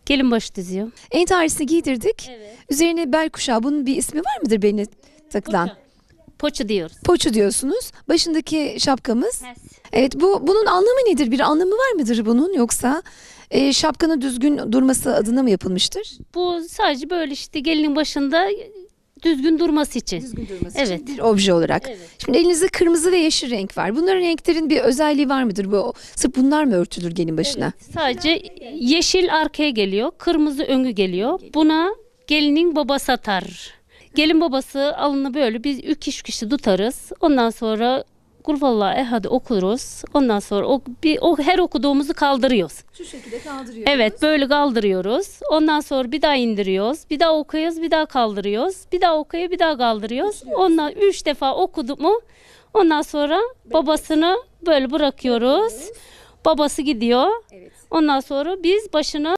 Gelin başı düzüyor. Entarisini giydirdik. Evet. Üzerine bel kuşağı. Bunun bir ismi var mıdır beline takılan? Poçu diyoruz. Poçu diyorsunuz. Başındaki şapkamız. Evet, bunun anlamı nedir? Bir anlamı var mıdır bunun, yoksa şapkanın düzgün durması adına mı yapılmıştır? Bu sadece böyle işte gelinin başında düzgün durması için. Düzgün durması Evet. için bir obje olarak. Evet. Şimdi elinizde kırmızı ve yeşil renk var. Bunların renklerin bir özelliği var mıdır? Sırf bunlar mı örtülür gelin başına? Sadece yeşil arkaya geliyor, kırmızı öngü geliyor. Buna gelinin babası atar. Gelin babası alını böyle biz üç kişi tutarız. Ondan sonra Kul Vallahu Ehad okuruz. Ondan sonra o her okuduğumuzu kaldırıyoruz. Şu şekilde kaldırıyoruz. Evet, böyle kaldırıyoruz. Ondan sonra bir daha indiriyoruz. Bir daha okuyoruz, bir daha kaldırıyoruz. Bir daha okuyor, bir daha kaldırıyoruz. Ondan 3 defa okuduk mu? Ondan sonra babasını böyle bırakıyoruz. Babası gidiyor. Evet. Ondan sonra biz başına